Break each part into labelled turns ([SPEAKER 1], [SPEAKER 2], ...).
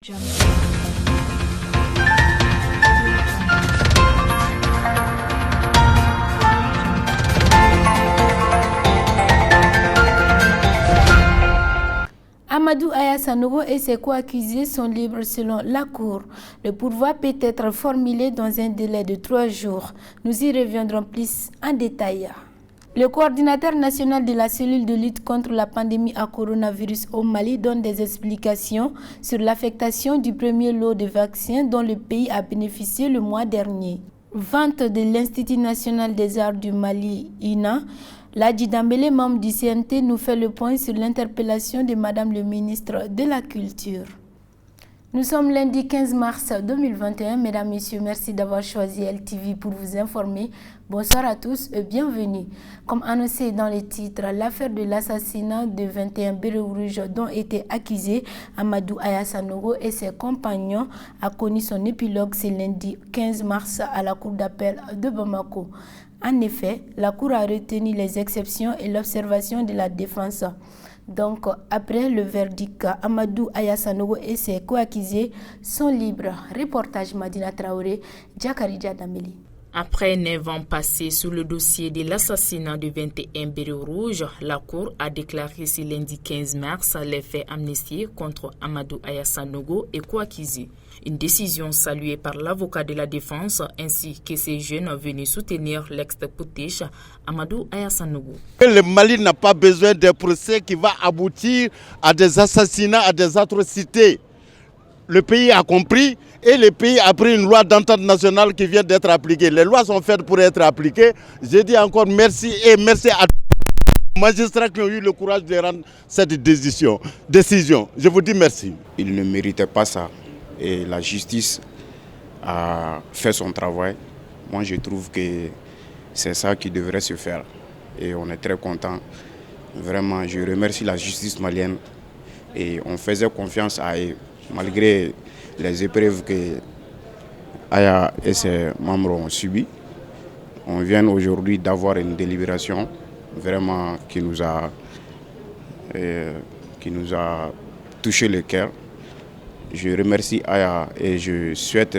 [SPEAKER 1] Amadou Aya Sanogo et ses co-accusés sont libres selon la Cour. Le pourvoi peut être formulé dans un délai de 3 jours. Nous y reviendrons plus en détail. Le coordinateur national de la cellule de lutte contre la pandémie à coronavirus au Mali donne des explications sur l'affectation du premier lot de vaccins dont le pays a bénéficié le mois dernier. Vente de l'Institut national des arts du Mali, INA. Ladji Dambélé, membre du CNT, nous fait le point sur l'interpellation de Madame le ministre de la Culture. Nous sommes lundi 15 mars 2021. Mesdames, Messieurs, merci d'avoir choisi LTV pour vous informer. Bonsoir à tous et bienvenue. Comme annoncé dans les titres, l'affaire de l'assassinat de 21 bérets rouges dont étaient accusés Amadou Aya Sanogo et ses compagnons a connu son épilogue ce lundi 15 mars à la cour d'appel de Bamako. En effet, la Cour a retenu les exceptions et l'observation de la défense. Donc, après le verdict, Amadou Aya Sanogo et ses co-accusés sont libres. Reportage Madina Traoré, Djakarija Dameli.
[SPEAKER 2] Après 9 ans passés sur le dossier de l'assassinat de 21 bérets rouges, la Cour a déclaré ce lundi 15 mars les faits amnistiés contre Amadou Aya Sanogo et co-accusés. Une décision saluée par l'avocat de la défense ainsi que ces jeunes venus soutenir l'ex-potiche Amadou Aya Sanogo.
[SPEAKER 3] Le Mali n'a pas besoin d'un procès qui va aboutir à des assassinats, à des atrocités. Le pays a compris et le pays a pris une loi d'entente nationale qui vient d'être appliquée. Les lois sont faites pour être appliquées. Je dis encore merci et merci à tous les magistrats qui ont eu le courage de rendre cette décision. Je vous dis merci.
[SPEAKER 4] Il ne méritait pas ça. Et la justice a fait son travail. Moi, je trouve que c'est ça qui devrait se faire. Et on est très content. Vraiment, je remercie la justice malienne. Et on faisait confiance à eux, malgré les épreuves que Aya et ses membres ont subies. On vient aujourd'hui d'avoir une délibération vraiment qui nous a touché le cœur. Je remercie Aya et je souhaite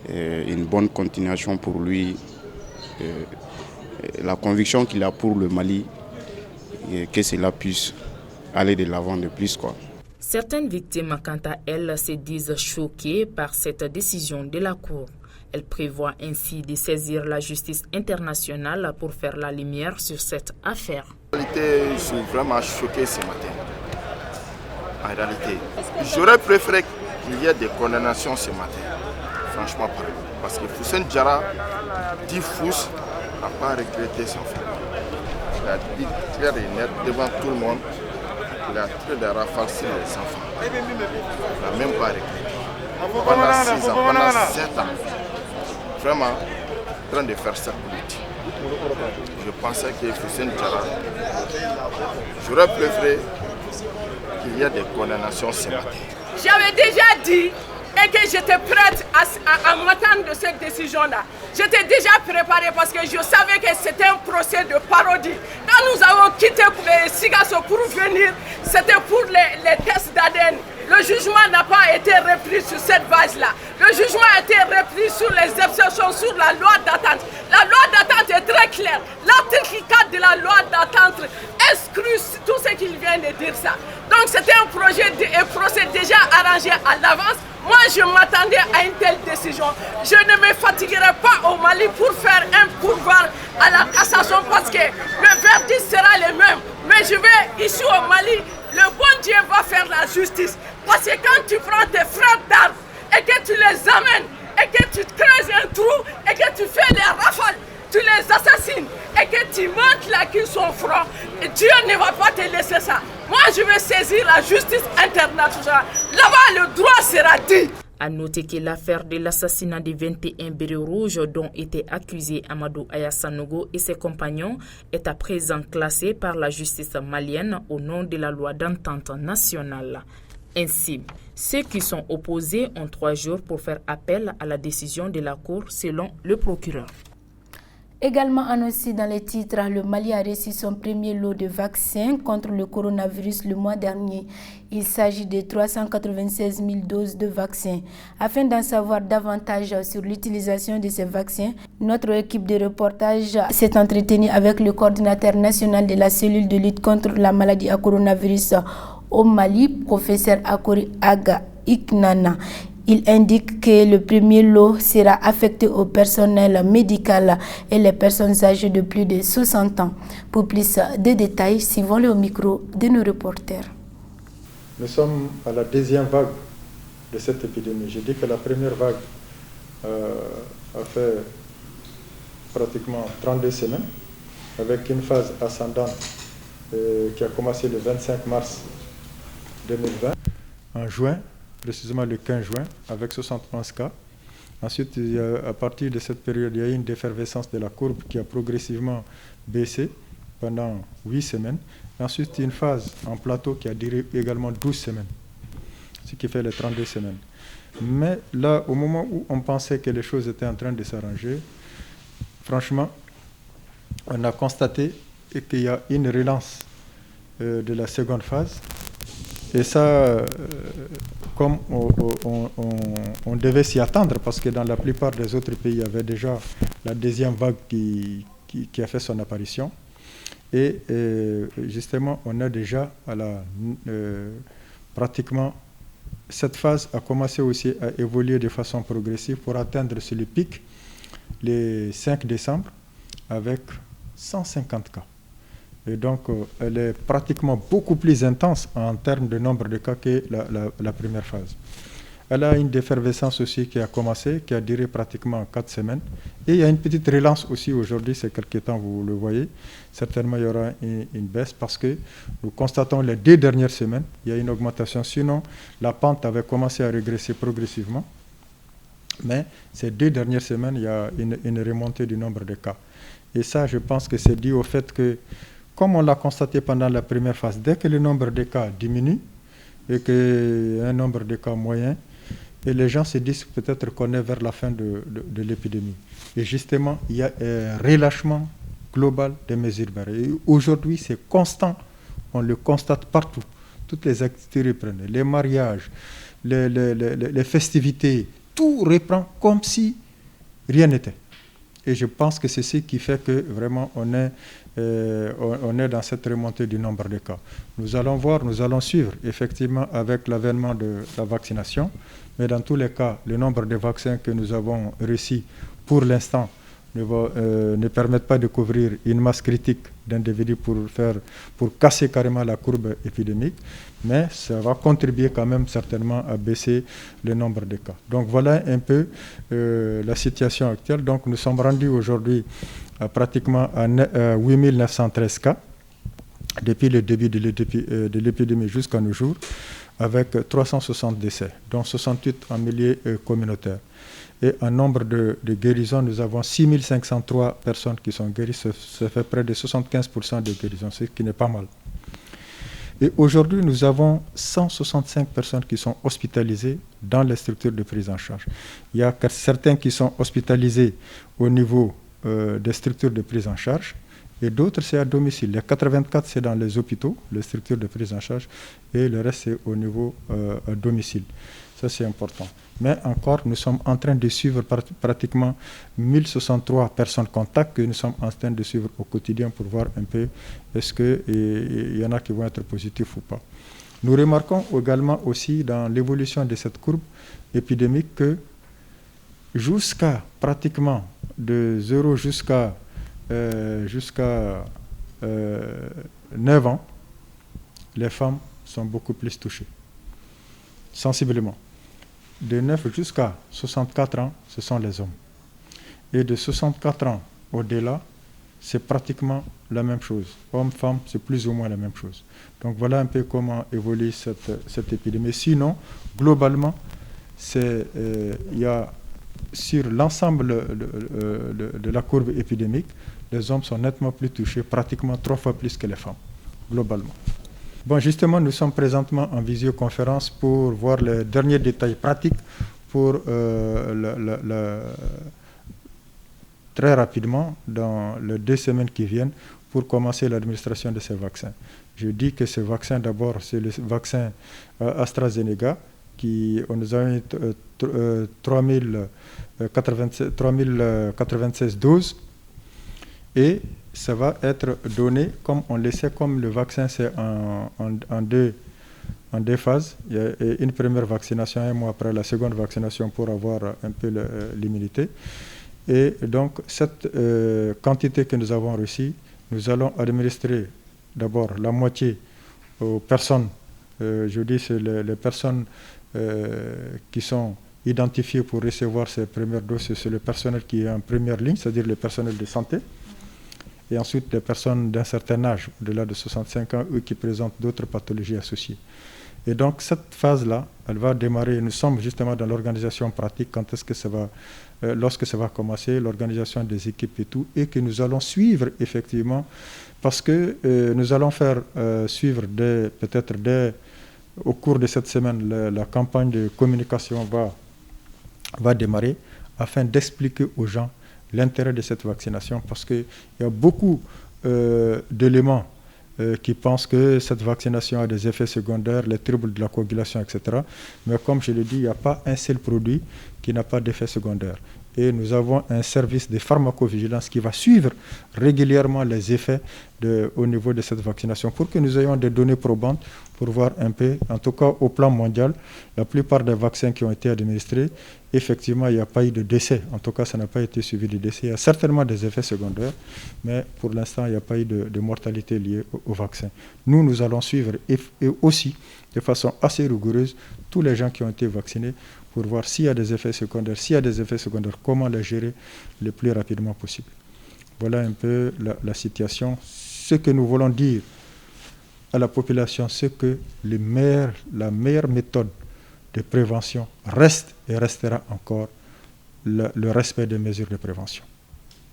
[SPEAKER 4] une bonne continuation pour lui. La conviction qu'il a pour le Mali, et que cela puisse aller de l'avant de plus, quoi.
[SPEAKER 2] Certaines victimes, quant à elles, se disent choquées par cette décision de la Cour. Elle prévoit ainsi de saisir la justice internationale pour faire la lumière sur cette affaire.
[SPEAKER 5] En réalité, je suis vraiment choqué ce matin. En réalité, j'aurais préféré qu'il y ait des condamnations ce matin, franchement parlant. Parce que Foussène Diarra, dit Fous, n'a pas regretté son frère. Il a dit clair et net devant tout le monde qu'il a tiré des rafales sur les enfants. Il n'a même pas regretté. Pendant 6 ans, pendant 7 ans, vraiment en train de faire cette politique. Je pensais que Foussène Diarra, j'aurais préféré qu'il y ait des condamnations ce matin.
[SPEAKER 6] J'avais déjà dit et que j'étais prête à m'attendre de cette décision-là. J'étais déjà préparée parce que je savais que c'était un procès de parodie. Quand nous avons quitté Sigasso pour venir, c'était pour les tests d'ADN. Le jugement n'a pas été repris sur cette base-là. Le jugement a été repris sur les exceptions, sur la loi d'attente. La loi d'attente est très claire. L'article 4 de la loi d'attente exclut tout ce qu'il vient de dire ça. Donc c'était un procès déjà arrangé à l'avance. Moi, je m'attendais à une telle décision. Je ne me fatiguerai pas au Mali pour faire un pourvoi à la cassation parce que le verdict sera le même. Mais je vais ici au Mali, le bon Dieu va faire la justice. Parce que quand tu prends tes frères d'armes et que tu les amènes et que tu creuses un trou et que tu fais les rafales, tu les assassines et que tu montes là qu'ils sont francs, Dieu ne va pas te laisser ça. Moi, je vais saisir la justice internationale. Là-bas, le droit sera dit.
[SPEAKER 2] À noter que l'affaire de l'assassinat des 21 bérets rouges dont étaient accusés Amadou Aya Sanogo et ses compagnons est à présent classée par la justice malienne au nom de la loi d'entente nationale. Ainsi, ceux qui sont opposés ont 3 jours pour faire appel à la décision de la Cour selon le procureur.
[SPEAKER 1] Également annoncé dans les titres, le Mali a reçu son premier lot de vaccins contre le coronavirus le mois dernier. Il s'agit de 396 000 doses de vaccins. Afin d'en savoir davantage sur l'utilisation de ces vaccins, notre équipe de reportage s'est entretenue avec le coordinateur national de la cellule de lutte contre la maladie à coronavirus au Mali, professeur Akori Aga Iknana. Il indique que le premier lot sera affecté au personnel médical et les personnes âgées de plus de 60 ans. Pour plus de détails, suivons le micro de nos reporters.
[SPEAKER 7] Nous sommes à la deuxième vague de cette épidémie. Je dis que la première vague a fait pratiquement 32 semaines, avec une phase ascendante qui a commencé le 25 mars 2020. En juin, précisément le 15 juin, avec 71 cas. Ensuite, à partir de cette période, il y a eu une défervescence de la courbe qui a progressivement baissé pendant 8 semaines. Ensuite, une phase en plateau qui a duré également 12 semaines, ce qui fait les 32 semaines. Mais là, au moment où on pensait que les choses étaient en train de s'arranger, franchement, on a constaté qu'il y a une relance de la seconde phase. Et ça, comme on devait s'y attendre, parce que dans la plupart des autres pays, il y avait déjà la deuxième vague qui a fait son apparition. Et justement, on a déjà pratiquement, cette phase a commencé aussi à évoluer de façon progressive pour atteindre sur le pic le 5 décembre avec 150 cas. Et donc, elle est pratiquement beaucoup plus intense en termes de nombre de cas que la première phase. Elle a une défervescence aussi qui a commencé, qui a duré pratiquement 4 semaines. Et il y a une petite relance aussi aujourd'hui, ces quelques temps, vous le voyez. Certainement, il y aura une baisse parce que nous constatons les 2 dernières semaines, il y a une augmentation. Sinon, la pente avait commencé à régresser progressivement. Mais ces 2 dernières semaines, il y a une remontée du nombre de cas. Et ça, je pense que c'est dû au fait que, comme on l'a constaté pendant la première phase, dès que le nombre de cas diminue et qu'il y a un nombre de cas moyen, et les gens se disent peut-être qu'on est vers la fin de l'épidémie. Et justement, il y a un relâchement global des mesures barrières. Et aujourd'hui, c'est constant, on le constate partout. Toutes les activités reprennent, les mariages, les festivités, tout reprend comme si rien n'était. Et je pense que c'est ce qui fait que vraiment on est dans cette remontée du nombre de cas. Nous allons voir, nous allons suivre effectivement avec l'avènement de la vaccination, mais dans tous les cas, le nombre de vaccins que nous avons reçus pour l'instant ne permettent pas de couvrir une masse critique d'individus pour casser carrément la courbe épidémique, mais ça va contribuer quand même certainement à baisser le nombre de cas. Donc voilà un peu la situation actuelle. Donc nous sommes rendus aujourd'hui pratiquement à 8 913 cas depuis le début de l'épidémie jusqu'à nos jours, avec 360 décès, dont 68 en milieu communautaire. Et en nombre de guérisons, nous avons 6 503 personnes qui sont guéries. Ça fait près de 75% de guérisons, ce qui n'est pas mal. Et aujourd'hui, nous avons 165 personnes qui sont hospitalisées dans les structures de prise en charge. Il y a certains qui sont hospitalisés au niveau des structures de prise en charge et d'autres, c'est à domicile. Les 84, c'est dans les hôpitaux, les structures de prise en charge, et le reste, c'est au niveau à domicile. Ça, c'est important. Mais encore, nous sommes en train de suivre pratiquement 1063 personnes contacts que nous sommes en train de suivre au quotidien pour voir un peu est-ce qu'il y en a qui vont être positifs ou pas. Nous remarquons également aussi dans l'évolution de cette courbe épidémique que jusqu'à pratiquement de 0 jusqu'à 9 ans, les femmes sont beaucoup plus touchées, sensiblement. De 9 jusqu'à 64 ans, ce sont les hommes. Et de 64 ans au-delà, c'est pratiquement la même chose. Hommes, femmes, c'est plus ou moins la même chose. Donc voilà un peu comment évolue cette épidémie. Sinon, globalement, il y a sur l'ensemble de la courbe épidémique, les hommes sont nettement plus touchés, pratiquement 3 fois plus que les femmes, globalement. Bon, justement, nous sommes présentement en visioconférence pour voir les derniers détails pratiques pour très rapidement, dans les 2 semaines qui viennent, pour commencer l'administration de ces vaccins. Je dis que ce vaccin, d'abord, c'est le vaccin AstraZeneca, on nous a eu 3096 doses, et ça va être donné, comme on le sait, comme le vaccin, c'est en deux phases. Il y a une première vaccination, 1 mois après la seconde vaccination pour avoir un peu l'immunité. Et donc, cette quantité que nous avons reçue, nous allons administrer d'abord la moitié aux personnes, je dis c'est les personnes qui sont identifiées pour recevoir ces premières doses, c'est le personnel qui est en première ligne, c'est-à-dire le personnel de santé, et ensuite les personnes d'un certain âge, au-delà de 65 ans, eux qui présentent d'autres pathologies associées. Et donc cette phase-là, elle va démarrer, nous sommes justement dans l'organisation pratique, quand est-ce que ça va, lorsque ça va commencer, l'organisation des équipes et tout, et que nous allons suivre effectivement, parce que nous allons faire suivre peut-être au cours de cette semaine, la campagne de communication va démarrer, afin d'expliquer aux gens l'intérêt de cette vaccination, parce qu'il y a beaucoup d'éléments qui pensent que cette vaccination a des effets secondaires, les troubles de la coagulation, etc. Mais comme je l'ai dit, il n'y a pas un seul produit qui n'a pas d'effet secondaire. Et nous avons un service de pharmacovigilance qui va suivre régulièrement les effets au niveau de cette vaccination pour que nous ayons des données probantes pour voir un peu, en tout cas au plan mondial, la plupart des vaccins qui ont été administrés, effectivement, il n'y a pas eu de décès. En tout cas, ça n'a pas été suivi de décès. Il y a certainement des effets secondaires, mais pour l'instant, il n'y a pas eu de mortalité liée au vaccin. Nous allons suivre et aussi, de façon assez rigoureuse, tous les gens qui ont été vaccinés pour voir s'il y a des effets secondaires. S'il y a des effets secondaires, comment les gérer le plus rapidement possible. Voilà un peu la situation. Ce que nous voulons dire à la population, c'est que la meilleure méthode de prévention reste et restera encore le respect des mesures de prévention.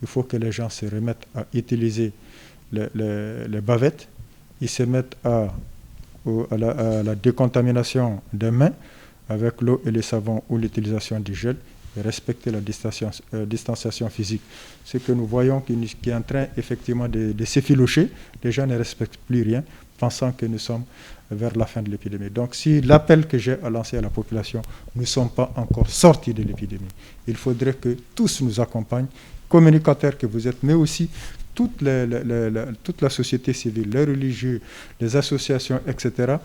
[SPEAKER 7] Il faut que les gens se remettent à utiliser les bavettes, ils se mettent à la décontamination des mains avec l'eau et le savon ou l'utilisation du gel et respecter la distanciation physique. Ce que nous voyons qui est en train effectivement de s'effilocher, les gens ne respectent plus rien, pensant que nous sommes vers la fin de l'épidémie. Donc si l'appel que j'ai à lancer à la population, nous ne sommes pas encore sortis de l'épidémie. Il faudrait que tous nous accompagnent, communicateurs que vous êtes, mais aussi toute la société civile, les religieux, les associations, etc.,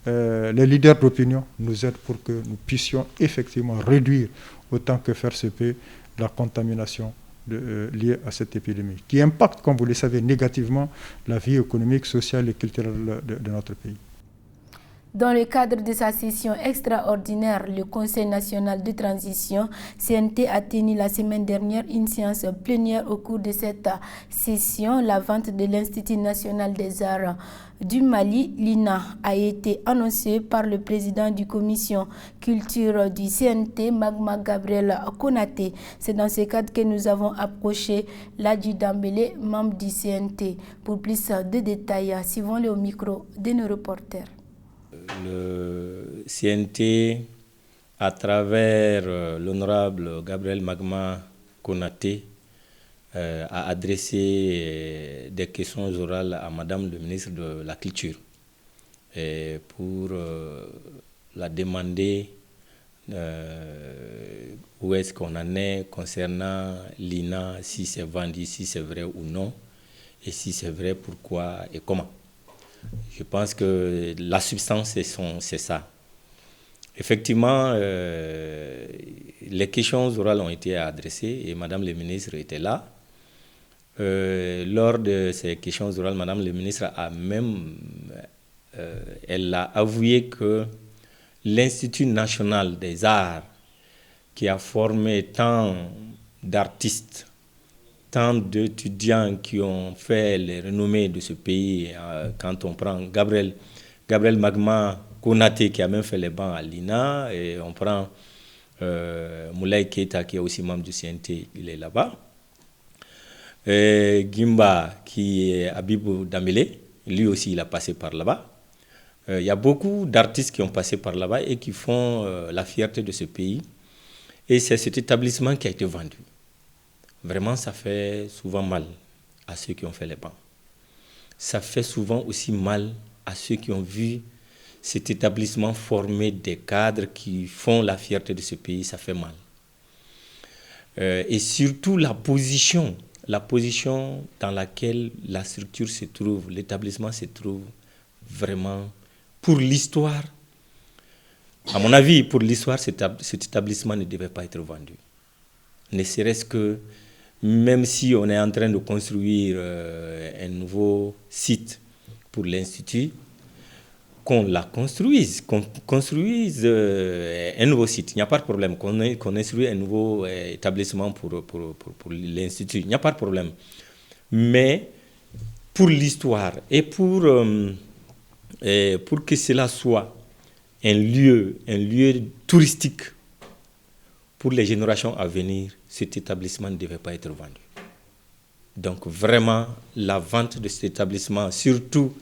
[SPEAKER 7] les leaders d'opinion nous aident pour que nous puissions effectivement réduire autant que faire se peut la contamination liée à cette épidémie, qui impacte, comme vous le savez, négativement la vie économique, sociale et culturelle de notre pays.
[SPEAKER 1] Dans le cadre de sa session extraordinaire, le Conseil national de transition, CNT, a tenu la semaine dernière une séance plénière. Au cours de cette session, la vente de l'Institut national des arts du Mali, l'INA, a été annoncée par le président du commission culture du CNT, Magma Gabriel Konaté. C'est dans ce cadre que nous avons approché Ladji Dambélé, membre du CNT. Pour plus de détails, suivons-le au micro de nos reporters.
[SPEAKER 8] Le CNT, à travers l'honorable Gabriel Magma Konaté, a adressé des questions orales à Madame le ministre de la Culture pour la demander où est-ce qu'on en est concernant l'INA, si c'est vendu, si c'est vrai ou non, et si c'est vrai, pourquoi et comment. Je pense que la substance, c'est ça. Effectivement, les questions orales ont été adressées et Madame le ministre était là. Lors de ces questions orales, Madame le ministre elle a avoué que l'Institut national des arts, qui a formé tant d'artistes, tant d'étudiants qui ont fait les renommées de ce pays, quand on prend Gabriel Magma Konaté qui a même fait les bancs à l'INA, et on prend Moulay Keita qui est aussi membre du CNT, il est là-bas. Gimba qui est Abibou Dambélé, lui aussi il a passé par là-bas. Il y a beaucoup d'artistes qui ont passé par là-bas et qui font la fierté de ce pays. Et c'est cet établissement qui a été vendu. vraiment ça fait souvent mal à ceux qui ont fait les bancs. Ça fait souvent aussi mal à ceux qui ont vu cet établissement former des cadres qui font la fierté de ce pays, ça fait mal. Et surtout la position dans laquelle la structure se trouve, l'établissement se trouve, vraiment, pour l'histoire, à mon avis, pour l'histoire, cet établissement ne devait pas être vendu. Ne serait-ce que, même si on est en train de construire un nouveau site pour l'Institut, qu'on construise un nouveau site, il n'y a pas de problème. Qu'on construise un nouveau établissement pour l'Institut, il n'y a pas de problème. Mais pour l'histoire et pour que cela soit un lieu touristique pour les générations à venir, cet établissement ne devait pas être vendu. Donc vraiment, la vente de cet établissement, surtout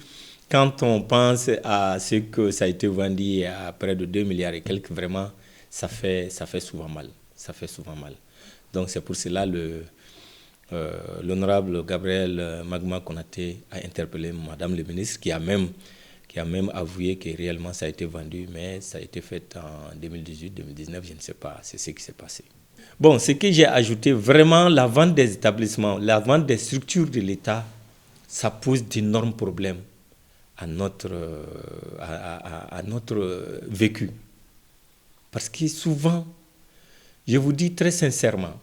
[SPEAKER 8] quand on pense à ce que ça a été vendu à près de 2 milliards et quelques, vraiment, ça fait souvent mal. Ça fait souvent mal. Donc c'est pour cela l'honorable Gabriel Magma Konaté a interpellé Madame le ministre, qui a même avoué que réellement ça a été vendu, mais ça a été fait en 2018, 2019, je ne sais pas, c'est ce qui s'est passé. Bon, ce que j'ai ajouté, vraiment, la vente des établissements, la vente des structures de l'État, ça pose d'énormes problèmes à notre vécu. Parce que souvent, je vous dis très sincèrement,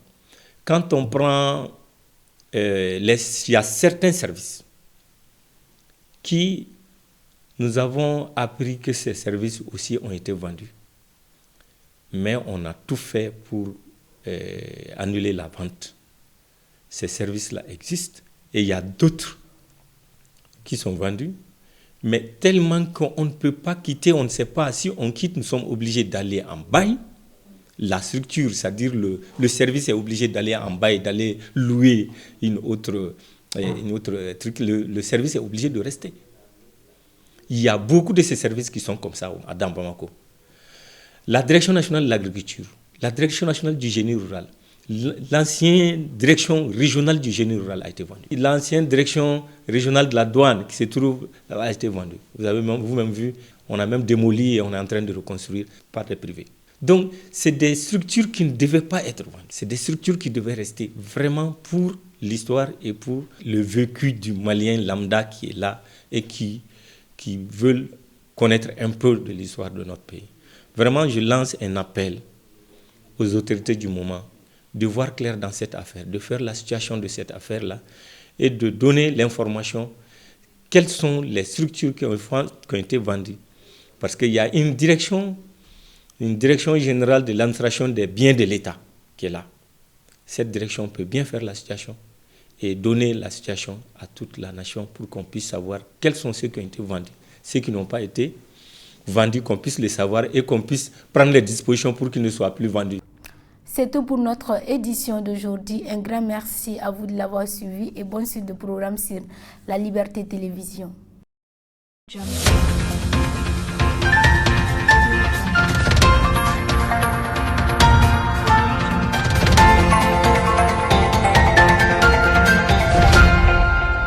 [SPEAKER 8] quand on prend, il y a certains services qui, nous avons appris que ces services aussi ont été vendus. Mais on a tout fait pour annuler la vente. Ces services-là existent et il y a d'autres qui sont vendus. Mais tellement qu'on ne peut pas quitter, on ne sait pas. Si on quitte, nous sommes obligés d'aller en bail. La structure, c'est-à-dire le service est obligé d'aller en bail, d'aller louer une autre truc. Le service est obligé de rester. Il y a beaucoup de ces services qui sont comme ça dans Bamako. La Direction nationale de l'agriculture, la Direction nationale du génie rural, l'ancienne direction régionale du génie rural a été vendue. L'ancienne direction régionale de la douane qui se trouve a été vendue. Vous avez vous-même vu, on a même démoli et on est en train de reconstruire par des privés. Donc, c'est des structures qui ne devaient pas être vendues. C'est des structures qui devaient rester vraiment pour l'histoire et pour le vécu du Malien lambda qui est là et qui veulent connaître un peu de l'histoire de notre pays. Vraiment, je lance un appel aux autorités du moment de voir clair dans cette affaire, de faire la situation de cette affaire-là et de donner l'information quelles sont les structures qui ont été vendues. Parce qu'il y a une direction générale de l'administration des biens de l'État qui est là. Cette direction peut bien faire la situation et donner la situation à toute la nation pour qu'on puisse savoir quels sont ceux qui ont été vendus, ceux qui n'ont pas été vendus, qu'on puisse les savoir et qu'on puisse prendre les dispositions pour qu'ils ne soient plus vendus.
[SPEAKER 1] C'est tout pour notre édition d'aujourd'hui. Un grand merci à vous de l'avoir suivi et bonne suite de programme sur La Liberté Télévision.